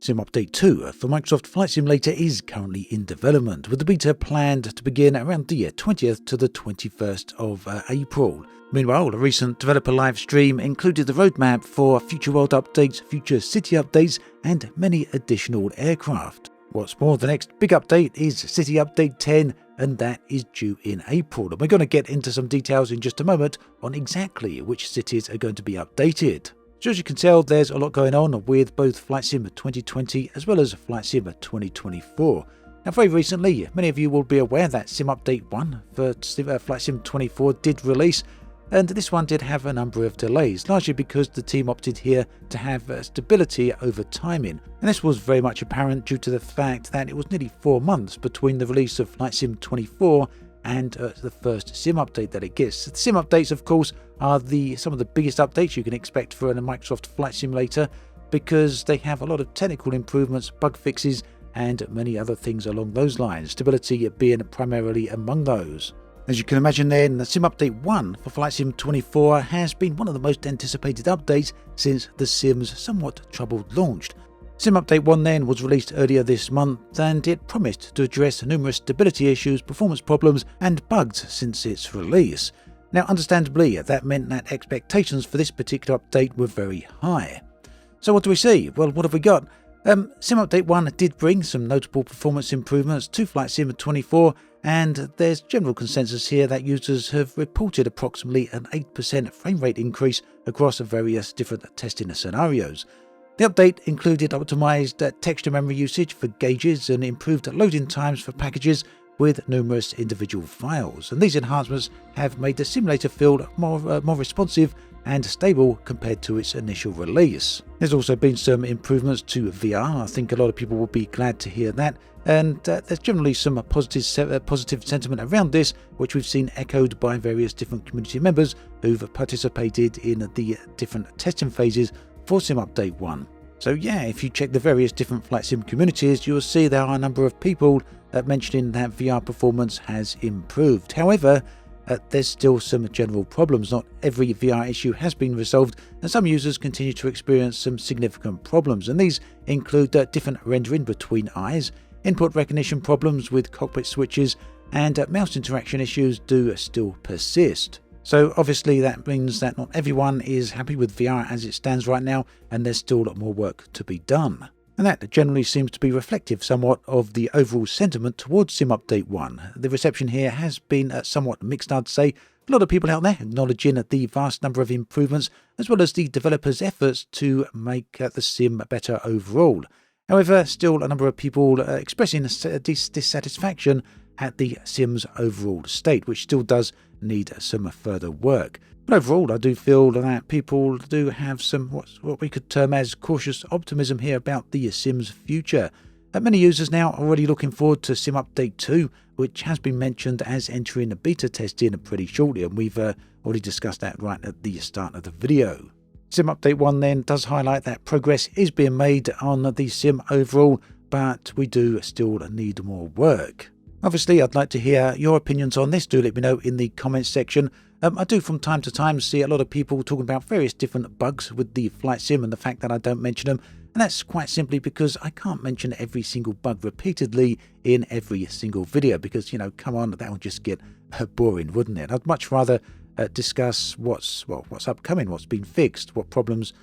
Sim Update 2 for Microsoft Flight Simulator is currently in development, with the beta planned to begin around the 20th to the 21st of April. Meanwhile, a recent developer live stream included the roadmap for future world updates, future city updates, and many additional aircraft. What's more, the next big update is City Update 10, and that is due in April. And we're going to get into some details in just a moment on exactly which cities are going to be updated. So as you can tell, there's a lot going on with both Flight Sim 2020 as well as Flight Sim 2024. Now, very recently, many of you will be aware that Sim Update 1 for Flight Sim 24 did release, and this one did have a number of delays, largely because the team opted here to have stability over timing. And this was very much apparent due to the fact that it was nearly 4 months between the release of Flight Sim 24 and the first Sim update that it gets. The Sim updates, of course, are some of the biggest updates you can expect for a Microsoft Flight Simulator, because they have a lot of technical improvements, bug fixes, and many other things along those lines, stability being primarily among those. As you can imagine then, the Sim Update 1 for Flight Sim 24 has been one of the most anticipated updates since the Sim's somewhat troubled launch. Sim Update 1 then was released earlier this month, and it promised to address numerous stability issues, performance problems, and bugs since its release. Now, understandably, that meant that expectations for this particular update were very high. So what do we see? Well, what have we got? Sim Update 1 did bring some notable performance improvements to Flight Sim 24, and there's general consensus here that users have reported approximately an 8% frame rate increase across various different testing scenarios. The update included optimized texture memory usage for gauges and improved loading times for packages with numerous individual files, and these enhancements have made the simulator feel more responsive and stable compared to its initial release. There's also been some improvements to VR. I think a lot of people will be glad to hear that, and there's generally some positive sentiment around this, which we've seen echoed by various different community members who've participated in the different testing phases for Sim Update 1. So yeah, if you check the various different Flight Sim communities, you'll see there are a number of people mentioning that VR performance has improved. However, there's still some general problems. Not every VR issue has been resolved, and some users continue to experience some significant problems, and these include different rendering between eyes, input recognition problems with cockpit switches, and mouse interaction issues do still persist. So obviously that means that not everyone is happy with VR as it stands right now, and there's still a lot more work to be done. And that generally seems to be reflective somewhat of the overall sentiment towards Sim Update 1. The reception here has been somewhat mixed, I'd say. A lot of people out there acknowledging the vast number of improvements, as well as the developers' efforts to make the sim better overall. However, still a number of people expressing dissatisfaction at the sim's overall state, which still does need some further work. But overall, I do feel that people do have some what we could term as cautious optimism here about the sim's future. Many users now are already looking forward to Sim Update 2, which has been mentioned as entering a beta testing pretty shortly, and we've already discussed that right at the start of the video. Sim Update 1 then does highlight that progress is being made on the sim overall, but we do still need more work. Obviously, I'd like to hear your opinions on this. Do let me know in the comments section. I do from time to time see a lot of people talking about various different bugs with the Flight Sim and the fact that I don't mention them. And that's quite simply because I can't mention every single bug repeatedly in every single video because, come on, that would just get boring, wouldn't it? I'd much rather discuss what's upcoming, what's been fixed, what problems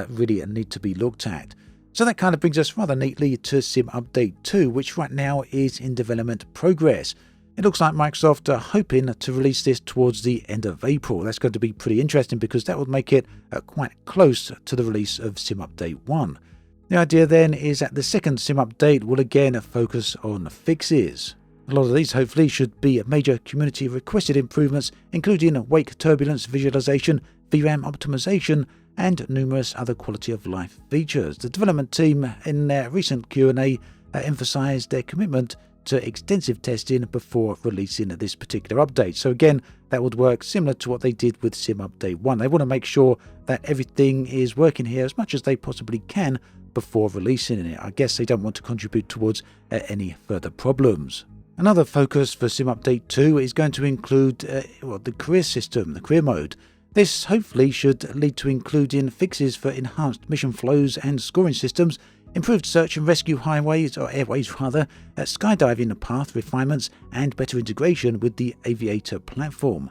really need to be looked at. So that kind of brings us rather neatly to Sim Update 2, which right now is in development progress. It looks like Microsoft are hoping to release this towards the end of April. That's going to be pretty interesting because that would make it quite close to the release of Sim Update 1. The idea then is that the second Sim Update will again focus on fixes. A lot of these hopefully should be major community requested improvements, including wake turbulence visualization, VRAM optimization, and numerous other quality of life features. The development team in their recent Q&A emphasized their commitment to extensive testing before releasing this particular update. So again, that would work similar to what they did with Sim Update 1. They want to make sure that everything is working here as much as they possibly can before releasing it. I guess they don't want to contribute towards any further problems. Another focus for Sim Update 2 is going to include the career system, the career mode. This hopefully should lead to including fixes for enhanced mission flows and scoring systems, improved search and rescue highways, or airways rather, skydiving path refinements, and better integration with the Aviator platform.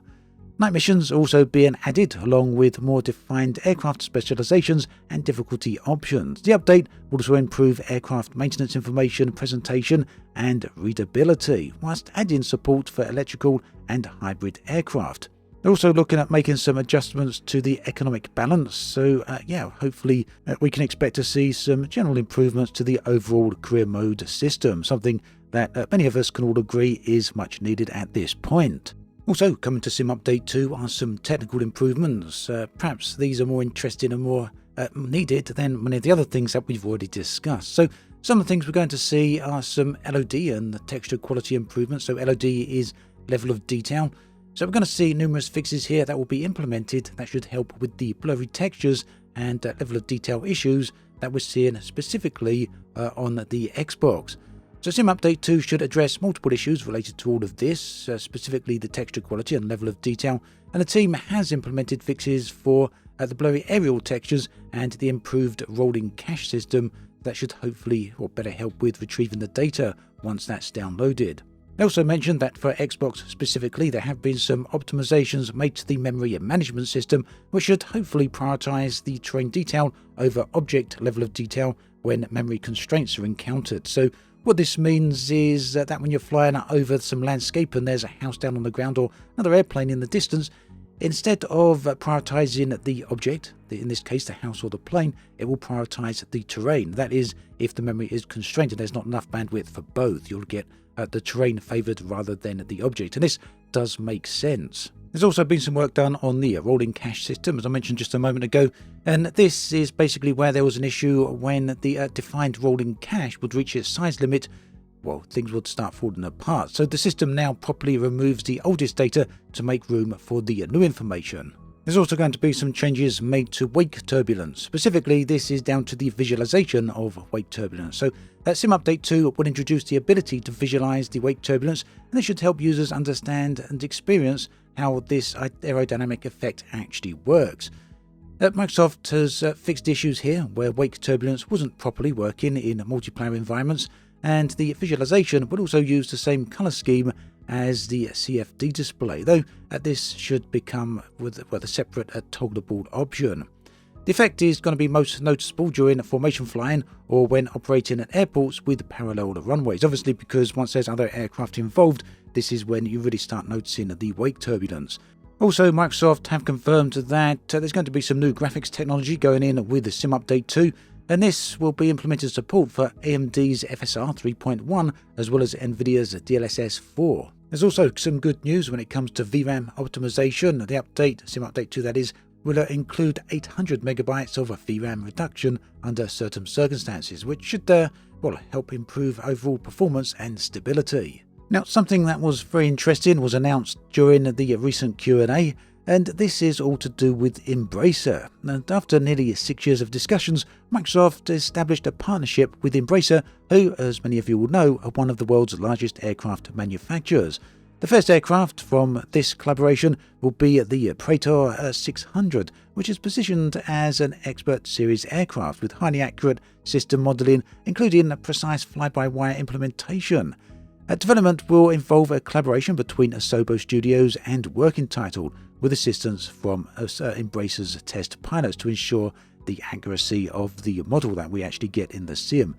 Night missions are also being added, along with more defined aircraft specializations and difficulty options. The update will also improve aircraft maintenance information presentation and readability, whilst adding support for electrical and hybrid aircraft. They're also looking at making some adjustments to the economic balance, so hopefully we can expect to see some general improvements to the overall career mode system, something that many of us can all agree is much needed at this point. Also, coming to Sim Update 2 are some technical improvements. Perhaps these are more interesting and more needed than many of the other things that we've already discussed. So some of the things we're going to see are some LOD and the texture quality improvements. So LOD is level of detail. So we're going to see numerous fixes here that will be implemented that should help with the blurry textures and level of detail issues that we're seeing specifically on the Xbox. So Sim Update 2 should address multiple issues related to all of this, specifically the texture quality and level of detail, and the team has implemented fixes for the blurry aerial textures and the improved rolling cache system that should hopefully or better help with retrieving the data once that's downloaded. They also mentioned that for Xbox specifically, there have been some optimizations made to the memory management system, which should hopefully prioritize the terrain detail over object level of detail when memory constraints are encountered. So what this means is that when you're flying over some landscape and there's a house down on the ground or another airplane in the distance, instead of prioritizing the object, in this case the house or the plane, it will prioritize the terrain. That is, if the memory is constrained and there's not enough bandwidth for both, you'll get the terrain favored rather than the object, and this does make sense. There's also been some work done on the rolling cache system, as I mentioned just a moment ago, and this is basically where there was an issue when the defined rolling cache would reach its size limit. Well, things would start falling apart. So the system now properly removes the oldest data to make room for the new information. There's also going to be some changes made to wake turbulence. Specifically, this is down to the visualization of wake turbulence. So Sim Update 2 will introduce the ability to visualize the wake turbulence, and this should help users understand and experience how this aerodynamic effect actually works. Microsoft has fixed issues here where wake turbulence wasn't properly working in multiplayer environments, and the visualization would also use the same color scheme as the CFD display, though this should become with a separate toggleable option. The effect is going to be most noticeable during formation flying or when operating at airports with parallel runways, obviously, because once there's other aircraft involved, this is when you really start noticing the wake turbulence. Also, Microsoft have confirmed that there's going to be some new graphics technology going in with the Sim Update 2, and this will be implemented support for AMD's FSR 3.1 as well as Nvidia's DLSS 4. There's also some good news when it comes to VRAM optimization. The update, Sim Update 2 that is, will include 800 megabytes of VRAM reduction under certain circumstances, which should help improve overall performance and stability. Now, something that was very interesting was announced during the recent Q&A, and this is all to do with Embracer. And after nearly 6 years of discussions, Microsoft established a partnership with Embracer, who, as many of you will know, are one of the world's largest aircraft manufacturers. The first aircraft from this collaboration will be the Praetor 600, which is positioned as an expert series aircraft with highly accurate system modelling, including precise fly-by-wire implementation. Development will involve a collaboration between Asobo Studios and Working Title, with assistance from Embracer's test pilots to ensure the accuracy of the model that we actually get in the sim.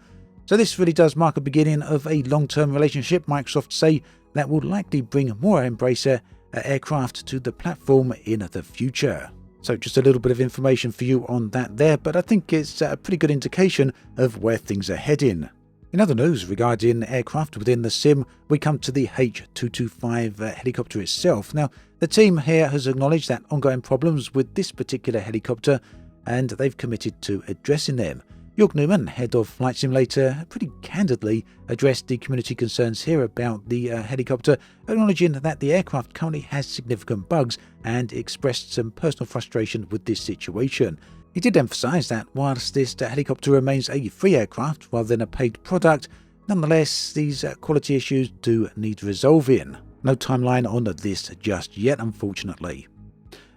So this really does mark a beginning of a long-term relationship, Microsoft say, that will likely bring more Embracer aircraft to the platform in the future. So just a little bit of information for you on that there, but I think it's a pretty good indication of where things are heading. In other news regarding aircraft within the sim, we come to the H225 helicopter itself. Now, the team here has acknowledged that ongoing problems with this particular helicopter, and they've committed to addressing them. Jörg Newman, head of Flight Simulator, pretty candidly addressed the community concerns here about the helicopter, acknowledging that the aircraft currently has significant bugs and expressed some personal frustration with this situation. He did emphasise that whilst this helicopter remains a free aircraft rather than a paid product, nonetheless these quality issues do need resolving. No timeline on this just yet, unfortunately.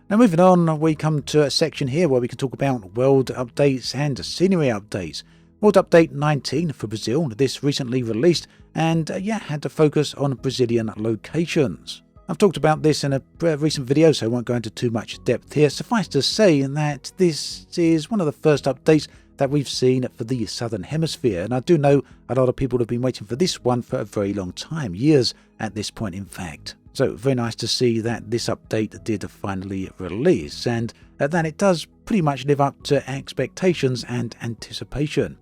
Now moving on, we come to a section here where we can talk about world updates and scenery updates. World Update 19 for Brazil, this recently released, and had to focus on Brazilian locations. I've talked about this in a recent video, so I won't go into too much depth here. Suffice to say that this is one of the first updates that we've seen for the Southern Hemisphere, and I do know a lot of people have been waiting for this one for a very long time, years at this point in fact. So very nice to see that this update did finally release, and that it does pretty much live up to expectations and anticipation.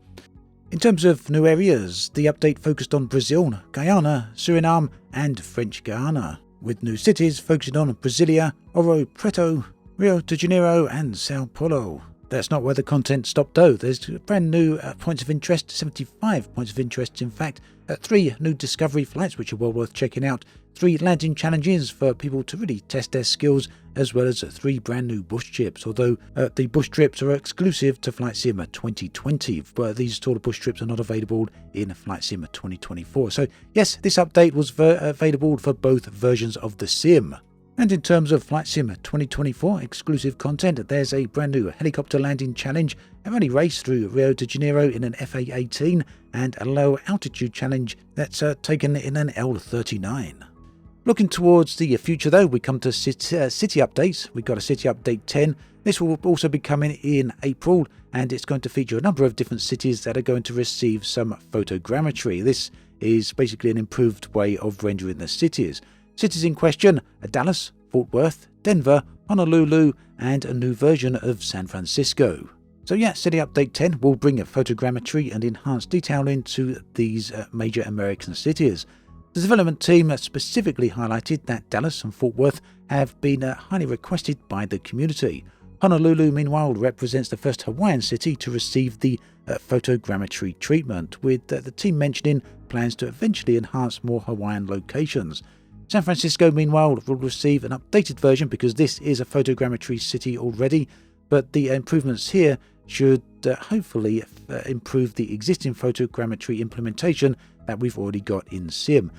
In terms of new areas, the update focused on Brazil, Guyana, Suriname and French Guiana, with new cities focusing on Brasilia, Ouro Preto, Rio de Janeiro and Sao Paulo. That's not where the content stopped though. There's brand new points of interest, 75 points of interest in fact, 3 new discovery flights which are well worth checking out, 3 landing challenges for people to really test their skills, as well as 3 brand new bush trips, although the bush trips are exclusive to Flight Sim 2020, but these sort of bush trips are not available in Flight Sim 2024. So yes, this update was available for both versions of the sim. And in terms of Flight Sim 2024 exclusive content, there's a brand new helicopter landing challenge, a rally race through Rio de Janeiro in an FA-18, and a low altitude challenge that's taken in an L-39. Looking towards the future though, we come to city updates. We've got a city update 10. This will also be coming in April, and it's going to feature a number of different cities that are going to receive some photogrammetry. This is basically an improved way of rendering the cities. Cities in question are Dallas, Fort Worth, Denver, Honolulu, and a new version of San Francisco. So yeah, City Update 10 will bring a photogrammetry and enhanced detailing to these major American cities. The development team specifically highlighted that Dallas and Fort Worth have been highly requested by the community. Honolulu, meanwhile, represents the first Hawaiian city to receive the photogrammetry treatment, with the team mentioning plans to eventually enhance more Hawaiian locations. San Francisco, meanwhile, will receive an updated version because this is a photogrammetry city already, but the improvements here should hopefully improve the existing photogrammetry implementation that we've already got in Sim.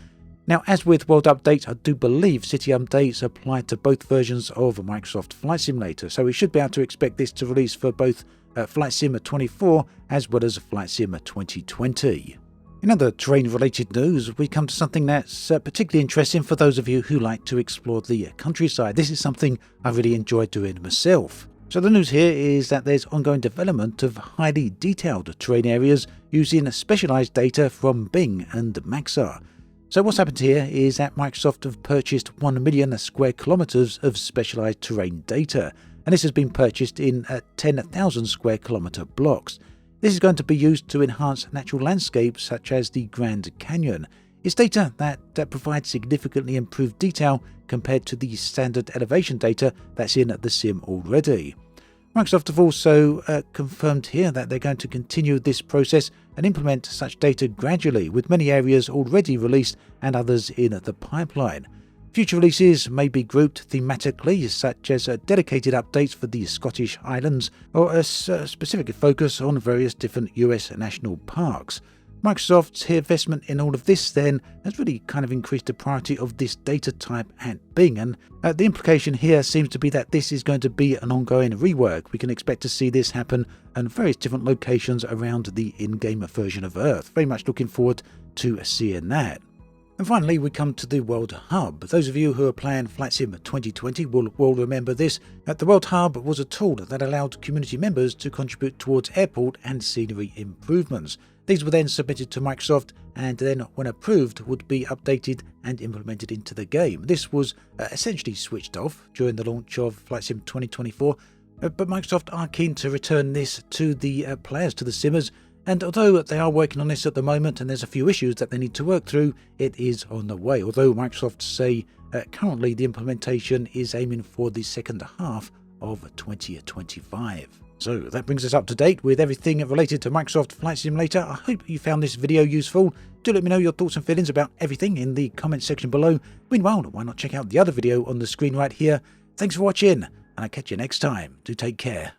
Now, as with World Updates, I do believe City Updates apply to both versions of Microsoft Flight Simulator, so we should be able to expect this to release for both Flight Sim 24 as well as Flight Sim 2020. In other terrain-related news, we come to something that's particularly interesting for those of you who like to explore the countryside. This is something I really enjoy doing myself. So the news here is that there's ongoing development of highly detailed terrain areas using specialized data from Bing and Maxar. So what's happened here is that Microsoft have purchased 1 million square kilometers of specialized terrain data, and this has been purchased in 10,000 square kilometer blocks. This is going to be used to enhance natural landscapes such as the Grand Canyon. It's data that provides significantly improved detail compared to the standard elevation data that's in the sim already. Microsoft have also confirmed here that they're going to continue this process and implement such data gradually, with many areas already released and others in the pipeline. Future releases may be grouped thematically, such as dedicated updates for the Scottish Islands or a specific focus on various different US national parks. Microsoft's investment in all of this then has really kind of increased the priority of this data type at Bing, and the implication here seems to be that this is going to be an ongoing rework. We can expect to see this happen in various different locations around the in-game version of Earth. Very much looking forward to seeing that. And finally, we come to the World Hub. Those of you who are playing Flight Sim 2020 will remember this. The World Hub was a tool that allowed community members to contribute towards airport and scenery improvements. These were then submitted to Microsoft and then, when approved, would be updated and implemented into the game. This was essentially switched off during the launch of Flight Sim 2024, but Microsoft are keen to return this to the players, to the simmers. And although they are working on this at the moment and there's a few issues that they need to work through, it is on the way. Although Microsoft say currently the implementation is aiming for the second half of 2025. So that brings us up to date with everything related to Microsoft Flight Simulator. I hope you found this video useful. Do let me know your thoughts and feelings about everything in the comment section below. Meanwhile, why not check out the other video on the screen right here. Thanks for watching, and I'll catch you next time. Do take care.